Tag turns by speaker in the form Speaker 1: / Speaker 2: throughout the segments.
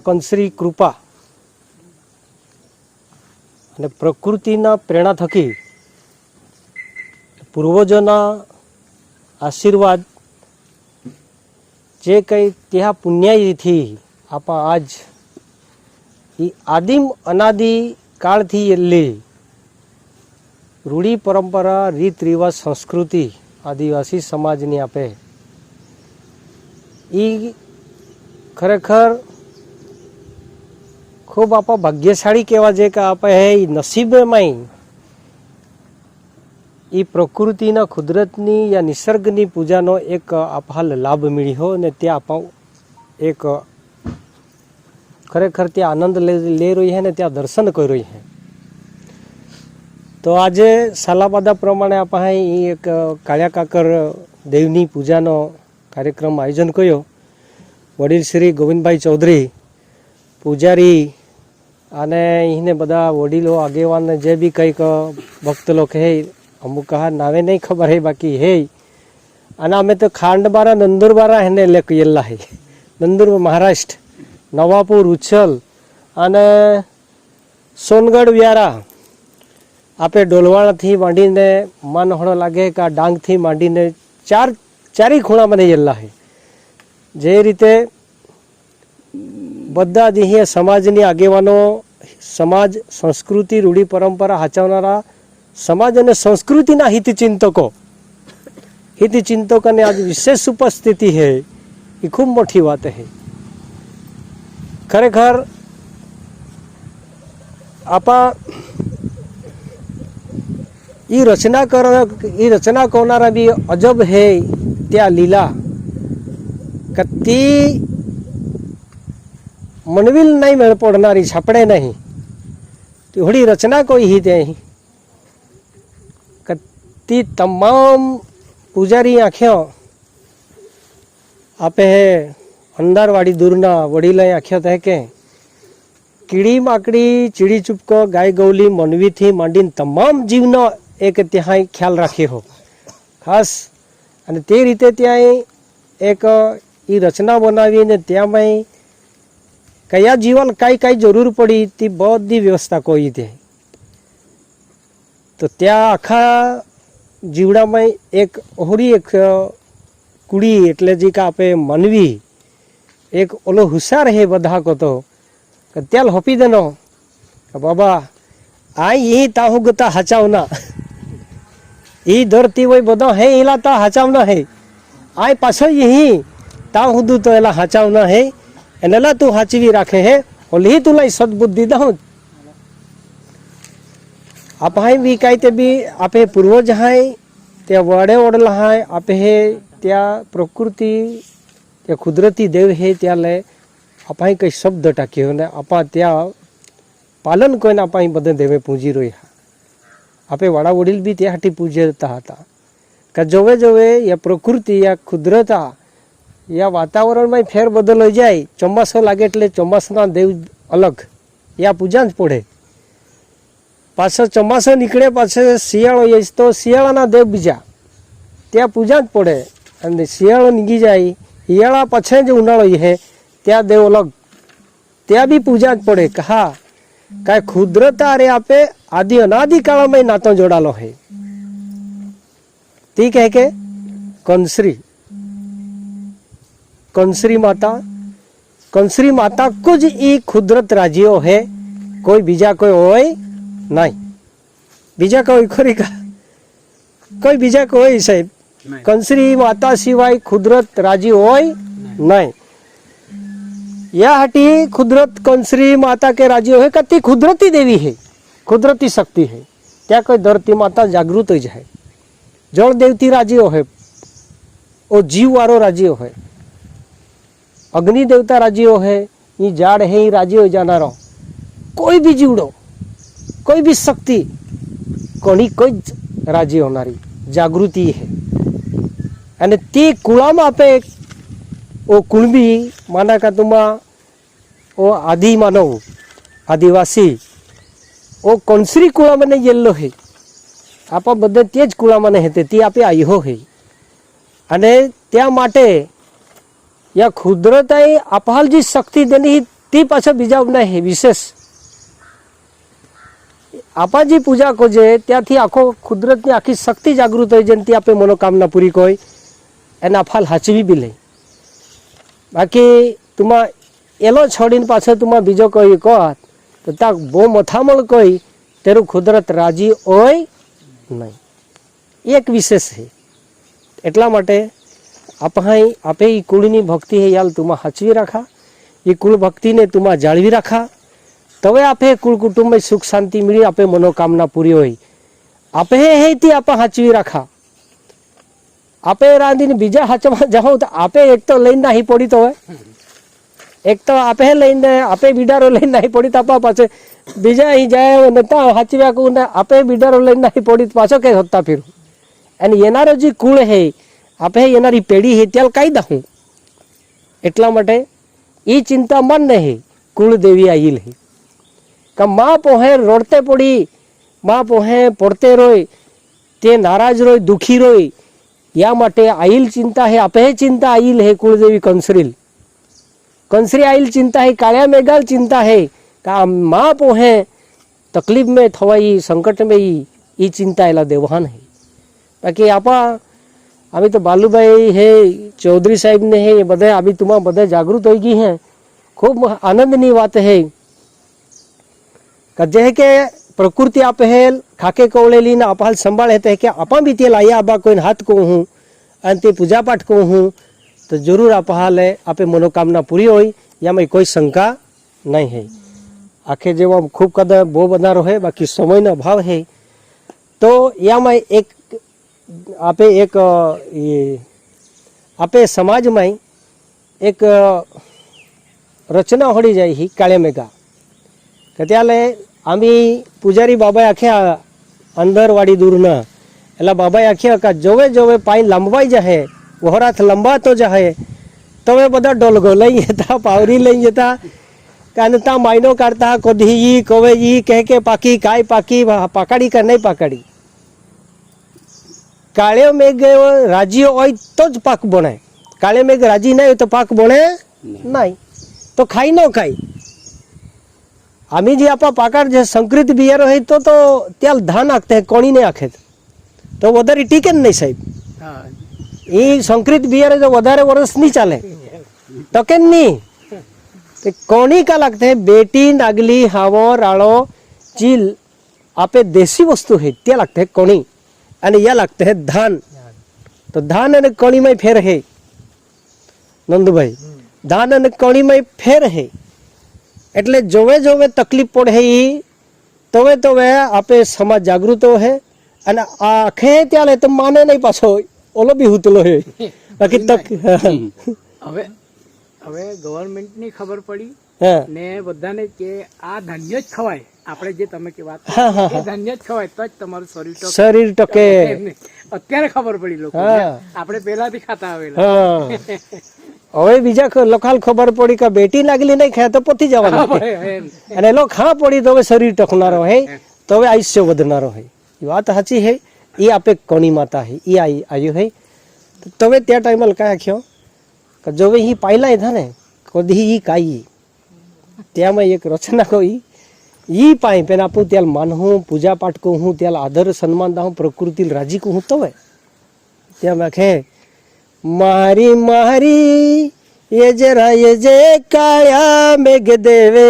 Speaker 1: કંસરી કૃપા અને પ્રકૃતિના પ્રેરણા થકી પૂર્વજોના આશીર્વાદ જે કંઈ ત્યાં પુણ્યથી આપણા આજ એ આદિમ અનાદિ કાળથી એલી રૂઢી પરંપરા રીત રિવાજ સંસ્કૃતિ આદિવાસી સમાજની આપે એ ખરેખર ખૂબ આપણા ભાગ્યશાળી કહેવા છે કે આપણે હે નસીબમાં એ પ્રકૃતિના કુદરતની યા નિસર્ગની પૂજાનો એક આપહાલ લાભ મળ્યો અને ત્યાં આપણ એક ખરેખર ત્યાં આનંદ લઈ રહી છે ને ત્યાં દર્શન કરી રહી છે. તો આજે સાલાબાદા પ્રમાણે આપણે એક કાળિયા કાકર દેવની પૂજાનો કાર્યક્રમ આયોજન કર્યો. વડીલ શ્રી ગોવિંદભાઈ ચૌધરી પૂજારી અને એને બધા વડીલો આગેવાન જે બી કંઈક ભક્ત લોકો હે અમુક નાવે નહીં ખબર હે બાકી હે અને અમે તો ખાંડબારા નંદુરબારા એને લેકેલા હે નંદુર મહારાષ્ટ્ર નવાપુર ઉચ્છલ અને સોનગઢ વ્યારા આપે ડોલવાણાથી માંડીને માનહોળો લાગે કે આ ડાંગથી માંડીને ચારી ખૂણા મને જેલા હે. જે રીતે બધા જ અહીંયા સમાજની આગેવાનો સમાજ સંસ્કૃતિ રૂઢી પરંપરા સાચવનારા સમાજ અને સંસ્કૃતિના હિતચિંતકોની આજ વિશેષ ઉપસ્થિતિ છે એ ખૂબ મોટી વાત છે. ખરેખર આપા એ રચના કરનારા બી અજબ હે ત્યાં લીલા કતી મનવિલ નહીં મેળ પડનારી છપડે નહીં થોડી રચના કોઈ હી તે કતી તમામ પૂજારી આંખ્યો આપે હે અંધારવાડી દૂરના વડીલાએ આંખ્યો તે કે કીડી માકડી ચીડી ચૂપકો ગાય ગૌલી મનવીથી માંડીને તમામ જીવનો એક ત્યાં ખ્યાલ રાખ્યો ખાસ. અને તે રીતે ત્યાં એક એ રચના બનાવીને ત્યાંમાં કયા જીવન કઈ જરૂર પડી તે બધી વ્યવસ્થા કોઈ દે. તો ત્યાં આખા જીવડામાં એક ઓહરી એક કુડી એટલે જે કે આપે મનવી એક ઓલો હુશાર હે બધા કહતો કે ત્યાં હોપી દેનો કે બાબા આ એ તાહુ ગતા હાચાવના એ ધરતી હોય બધા હે એલા તા હાચાવના હે આ પાછળ એ તા હુદું તો એલા હાચાવના હે એનેલા તું હાચવી રાખે હે ઓલી તું લઈ સદબુદ્ધિ દઉં આપણે બી કાંઈ તે બી આપે પૂર્વજ હાય ત્યાં વડે ઓડલા હાય આપે હે ત્યાં પ્રકૃતિ ત્યાં કુદરતી દેવ હે ત્યાં લે આપણે કંઈ શબ્દ ટાક્યો ને આપા ત્યાં પાલન કોઈને આપણે બધે દેવે પૂજી રહ્યા. આપે વાડા વડીલ બી ત્યાં હાટી પૂજતા હતા કે જોવે યા પ્રકૃતિ યા કુદરતા યા વાતાવરણમાં ફેર બદલાઈ જાય ચોમાસો લાગે એટલે ચોમાસાના દેવ અલગ યા પૂજા જ પડે. પાછો ચોમાસો નીકળે પાછો શિયાળો જાય તો શિયાળાના દેવ બીજા ત્યાં પૂજા જ પડે. અને શિયાળો નીકળી જાય શિયાળા પછી જ ઉનાળો હે ત્યાં દેવ અલગ ત્યાં બી પૂજા જ પડે કે હા કાંઈ કુદરતા રે આપે આદિ અનાદિ કાળમાં નાતો જોડાલો હે. તે કહે કે કંસરી માતા को જ એ કુદરત રાજીઓ હે કોઈ બીજા કોઈ હોય નહીં. બીજા કોઈ ખરી કોઈ બીજા કોઈ સાહેબ કંસરી માતા સિવાય કુદરત રાજી હોય નહીં. યા હટી કુદરત કંસરી માતા के राजी है कति कुदरती देवी है कुदरती शक्ति है. क्या कोई धरती माता जागृत हो जाए जल देवती राजी है और जीव वारो राजी है अग्नि देवता राजी है ये जाड़ है ये राजी हो जाना रहो कोई भी जीवड़ो कोई भी शक्ति कोई राजी होनारी जागृति है. અને તે કુળામાં આપે ઓ કુણબી માના કાતુમાં ઓ આદિ માનવ આદિવાસી ઓ કંસરી કુળામાં જેલ્લો હે આપા બધે તે જ કુળામાં હે તે આપે આવ્યો હે. અને ત્યાં માટે યા કુદરતાએ આપહાલ જે શક્તિ દેની તે પાછો બીજા નહીં વિશેષ આપાજી પૂજા કોજે ત્યાંથી આખો કુદરતની આખી શક્તિ જાગૃત હોય જેનાથી આપણે મનોકામના પૂરી કોઈ એના ફાલ હાચવી બી લઈ બાકી તુમાં એલો છોડીને પાછો તુમાં બીજો કોઈ કહો તો ત્યાં બહુ મથામણ કોઈ તેરું કુદરત રાજી હોય નહીં એક વિશેષ છે એટલા માટે આપે એ કુળની ભક્તિ હે યાલ તુમાં હાચવી રાખા એ કુળ ભક્તિને તુમાં જાળવી રાખા તવે આપે કુળ કુટુંબમાં સુખ શાંતિ મળી આપે મનોકામના પૂરી હોય આપે હે તે આપે હાચવી રાખા આપે રાંધીને બીજા હાચમાં જાઓ તો આપે એક તો લઈને નાહી પડી તો હોય એક તો આપે લઈને આપે બિડારો લઈને નાહી પડી તો આપા પાસે બીજા અહીં જાય નતા હાચવ્યા કહું ને આપે બિડારો લઈને નાહી પડી પાછો કઈ હોતા ફીરું અને એનારો જે કુળ હે આપે એનારી પેઢી હે ત્યાં કાઈ દઉં એટલા માટે એ ચિંતા મન નહીં કુળદેવી આવી લે કે માં પોહે રોડતે પડી માં પોહે પડતે રોય તે નારાજ રોય દુખી રોય યા માટે આઈલ ચિંતા હે આપે ચિંતા આઈલ હે કુળદેવી કંસરી आइल चिंता है कालिया मेघाल चिंता है का माँ पोहे तकलीफ में थवाई संकट में ये चिंता एला देवान है बाकी आपा अभी तो बालूभाई है चौधरी साहब ने है ये बधे अभी तुम्हारा बधे जागृत हो गई हैं खूब आनंदनी बात है कजे है के प्रकृति आप है खाके कौड़ेली ना आप हाल संभाल है कि आपा भी तेल आया आबा कोई हाथ को हूँ अंते पूजा पाठ को हूँ तो जरूर आप हाल है आपे मनोकामना पूरी होई या में कोई शंका नहीं है आखे जेवा खूब कदा बो बनारो है बाकी समय ना अभाव है तो या में एक आपे एक ये आपे समाज में एक रचना होड़ी जाए ही काळे मेघा त्याले आम्ही पुजारी बाबा आख्या अंदर वाड़ी दूर न एला बाबा आख्या का जोवे जोवे पाई लंबाई जाए वहराथ लंबा तो जाए तवे बधा डोलगो लई जता पावरी लई जता कान ता मायनो काढता कधी ई कवे ई कह के पाकी काय पाकी पाकाडी का नहीं पाकाडी काळे मेघ राजी होय तो ज पाक बने काळे मेघ राजी नहीं तो पाक बने नहीं तो खाई न खाई आम्ही जी आपा पाकाड जे संकृत बियारो है तो त्याल धान आखते हैं कोणी ने आखे तो वधारे टीके नहीं साहेब ये संकृत बियारे जो वधारे वर्ष नहीं चाले टके नहीं ते कोणी का लगते हैं बेटी नागली हावो राळो चील आपे देसी वस्तु है त्या लगते हैं कोणी અને या लगते हैं धान तो धान અને कोणी में फेर है नंद भाई धान અને कोणी में फेर है એટલે જોવે જોવે તકલીફ પડે ઈ તોવે તોવે આપે સમાજ જાગૃત હે અને આખે ત્યારે તો માને નહીં પાછો ઓલો બી હુતલો હે બાકી તક
Speaker 2: હવે હવે ગવર્નમેન્ટ ની ખબર પડી ને બધાને કે આ ધાન્ય જ ખવાય આપણે જે તમે કે વાત એ ધાન્ય જ ખવાય તો જ તમારું શરીર ટકે અત્યારે ખબર પડી લોકો આપણે પહેલાથી ખાતા આવેલા હવે બીજા લોકાલ ખબર પડી કે બેટી લાગલી નહીં ખાય તો પતી જવાનું અને લો ખા પડી તો હવે શરીર ટકનારો હે તો હવે આયુષ્ય વધનારો હે એ વાત સાચી હે એ આપે કોણી માતા હે એ આવ્યો હે તો હવે त्या टाइमल काय आख्यो કે જો ही पायला था ने कधी ही काई त्याમાં એક રચના કોઈ ઈ પાઈ પેન આપું त्याल मानहूं पूजा पाठ को हूं त्याल आदर सम्मान दाहूं प्रकृति राजी को हूं तो है त्या माखे मारी मारी ये जरा ये जे काया मेघ देवे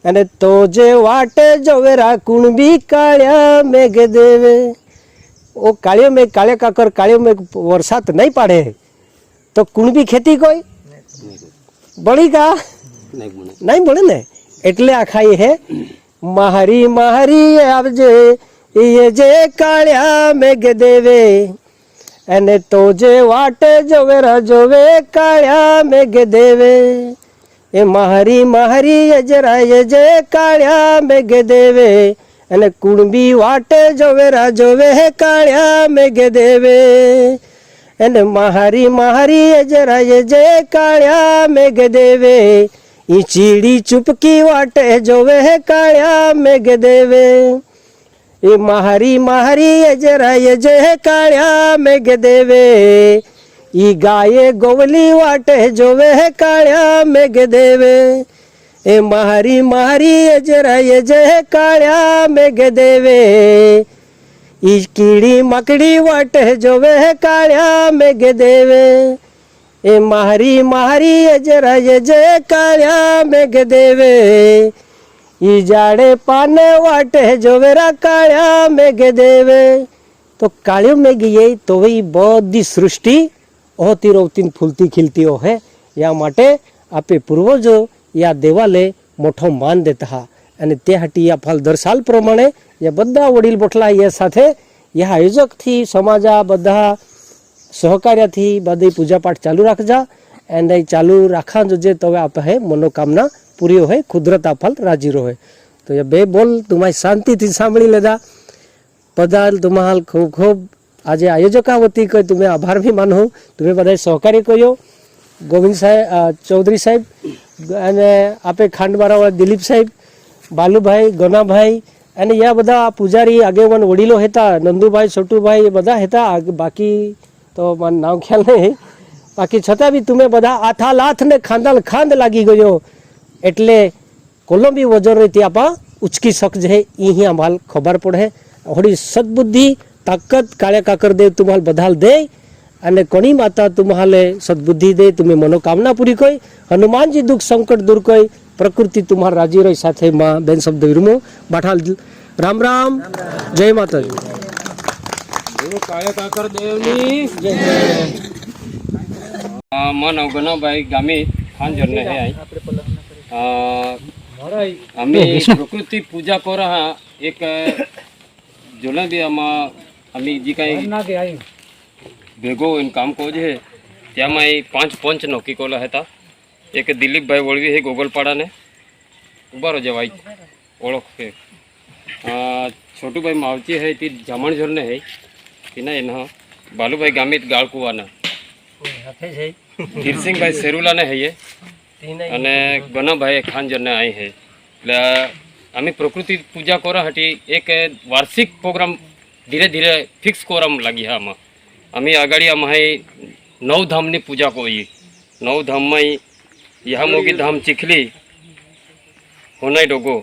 Speaker 2: અને તો જે વાટે જોવે રાખુણ બી કાળ્યા મેઘ દેવે ओ काळियो मेघ काळे काकर काळियो मेघ वरसाद नहीं पाड़े तो कुणबी खेती कोई बड़ी का नहीं बने ने एटले आखाई है मारी मारी आवजे ये जे काळ्या मेघ देवे अने तो जे वाटे जोवे जोवे काळ्या मेघ देवे ए मारी मारी जरा ये जे काळ्या मेघ देवे अने कुणबी वाटे जोवे जोवे काळ्या मेघ देवे अने मारी मारी जरा ये जे काळ्या मेघ देवे ई चीड़ी चुपकी वाटे जोवे काळ्या मेघ देवे ई मारी मारी जरा ये जे काळ्या मेघ देवे
Speaker 1: ઈ ગાયે ગોવલી વાટે જોવે કાળ્યા મેઘ દેવે એ મારી મારી અજરાય જય કાળ્યા મેઘ દેવે ઈ કીડી મકડી વાટે જોવે કાળ્યા મેઘ દેવે એ મારી મારી અજરાય જય કાળ્યા મેઘ દેવે ઈ જાડે પાને વાટે જોવેરા કાળ્યા મેઘ દેવે તો કાળ્યો મેઘ ये तो वही બધી સૃષ્ટિ હોતી રોવતી ફૂલતી ખીલતી હે યા માટે આપે પૂર્વજો યા દેવાલે મોટો માન દેતા હા અને તે હાટી યા ફાલ દર સાલ પ્રમાણે યા બધા વડીલ બોટલા યા સાથે યા આયોજકથી સમાજા બધા સહકાર્યથી બધી પૂજાપાઠ ચાલુ રાખજા અને ચાલુ રાખા જે તો આપે હે મનોકામના પૂરી હોય કુદરત આ ફલ રાજી રહે તો એ બે બોલ તમારી શાંતિથી સાંભળી લેતા પદાલ तुम्हाल खूब खूब आज आयोजका वती कोई तुम्हें आभार भी मानो तुम्हें बधाई सहकारी करो गोविंद साहेब चौधरी साहेब अने आपे खांडबारा दिलीप साहेब बालूभाई गनाभाई अने या बधा पूजारी आगेवान वडीलो हेता नंदुभाई छोटूभाई ये बधा हेता बाकी तो मन नाम ख्याल नहीं बाकी छता भी तुम्हें बधा आथा लाथ ने खांदाल खांद लागी गयो एटले कोलंबी वजन रीति आपा उचकी सकज है यही अमाल खबर पड़े होड़ी सद्बुद्धि ताकत काले काकर देव तुम्हाल बधाल दे अने कोणी माता तुम्हाले सद्बुद्धि दे तुम्हें मनोकामना पूरी कोई हनुमान जी दुख संकट दूर कोई प्रकृति तुम्हार राजी रही साथे मां बेन शब्द विरमो बाठाल राम राम जय माता जी
Speaker 3: काले काकर देवनी मन अवगना भाई गामी खान जरने है आम्ही प्रकृति पूजा कर एक जोना भी आम्ही जी काही भेगो इन काम को है त्या 5 पंच नक्की कोला हेता एक दिलीप भाई वळवी है गोगलपाड़ा ने उबारो जवाई ओळख के छोटू भाई मावची है ती जामण झरने है कि ना एना बालू भाई गामित गाळकुवाना धीरसिंह भाई सेरुला ने है ये अने गना भाई खान जरने आई है એટલે आम्ही प्रकृति पूजा करा हटी एक वार्षिक प्रोग्राम धीरे धीरे फिक्स कोरम लगी है आम्ही आगाड़ी आम्ही 9 धामनी पूजा कोई 9 धाम में यहाँ मोगी धाम चिखली होनाई डोगो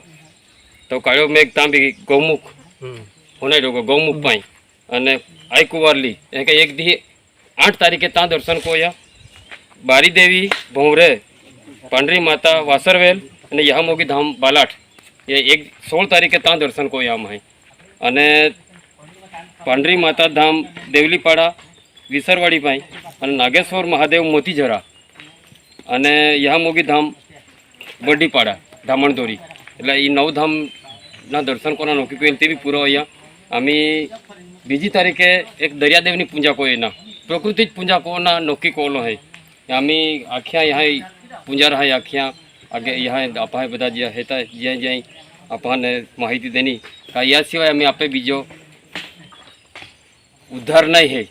Speaker 3: तो काळो मेघ तांबी गौमुख होनाई डोगो गौमुख पाई अने आई कुवारली एक दी 8 तारीखे ता दर्शन कोया बारी देवी भोंवरे पांडरी माता वासरवेल अने यहाँ मोगी धाम बालाठ ये 16 तारीखे ता दर्शन को याम है अने पांडरी माता धाम देवलीपाड़ा विसरवाड़ी पाई अने नागेश्वर महादेव मोतीझरा अने यहाँ मोगी धाम बड्डीपाड़ा धामणदोरी એટલે એ 9 धामना दर्शन कोना नक्की कोई ते भी पूरा अँ आम्ही 2 तारीखे एक दरियादेवनी पूजा को ना प्रकृति पूजा कोना नक्की कोलो है आम्ही आख्या यहाँ पूजा रहा आख्या आगे यहाँ आपा बधा जे हेता ज्या ज्या आपने माहिती देनी का या सिवाय आम्ही आपे बीजो उद्धार नहीं है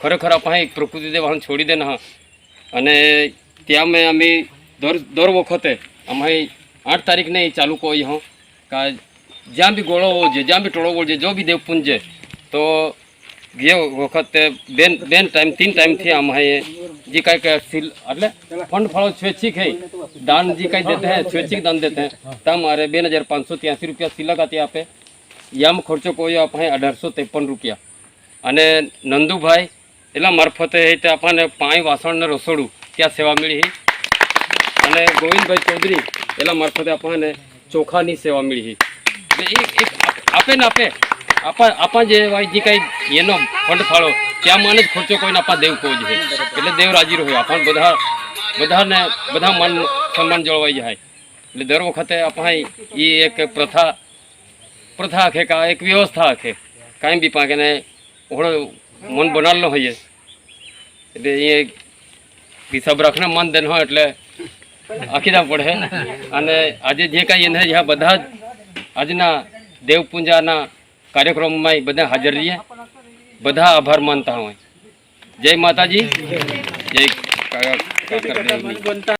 Speaker 3: खरेखर आप प्रकृति देव हम छोड़ी देना अने त्या में आम्ही दर वखते अमाई 8 तारीख ने चालू को यहाँ का ज्यां भी गोड़ो हो ज्यां भी टोड़ो बोल जो भी देव पुंजे तो गे वखते बेन टाइम 3 टाइम थी अमाई जी का सील એટલે फंड फाड़ो स्वैच्छिक है दान जी कहीं देते हैं स्वैच्छिक दान देते हैं तब हमारे 2583 रुपया सिलक आती आपे याम खर्चो को आप 1853 रुपया अने नंदू भाई एला मार्फते है तो आपने 5 वासण ने रसोड़ू क्या सेवा मिली है अने गोविंद भाई चौधरी एला मार्फते आपने चोखा नी सेवा मिली है एक आपे ना आपे आपा जे भाई जी कहीं येनो फंड फाड़ो क्या माने खर्चो कोई आपा देव को है એટલે દેવ રાજી રહ્યો આપણ બધાને બધા માન સન્માન જળવાઈ જાય એટલે દર વખતે આપણે એ એક પ્રથા આખે કા એક વ્યવસ્થા આખે કાંઈ બી પાકે ઓળો મન બનાવેલો હોઈએ એટલે એ હિસાબ રાખને મન દેન હોય એટલે આખી દા પડે અને આજે જે કાંઈ એને જ્યાં બધા આજના દેવ પૂજાના કાર્યક્રમમાં બધા હાજર રહીએ બધા આભાર માનતા હોય जय माता जी जय काका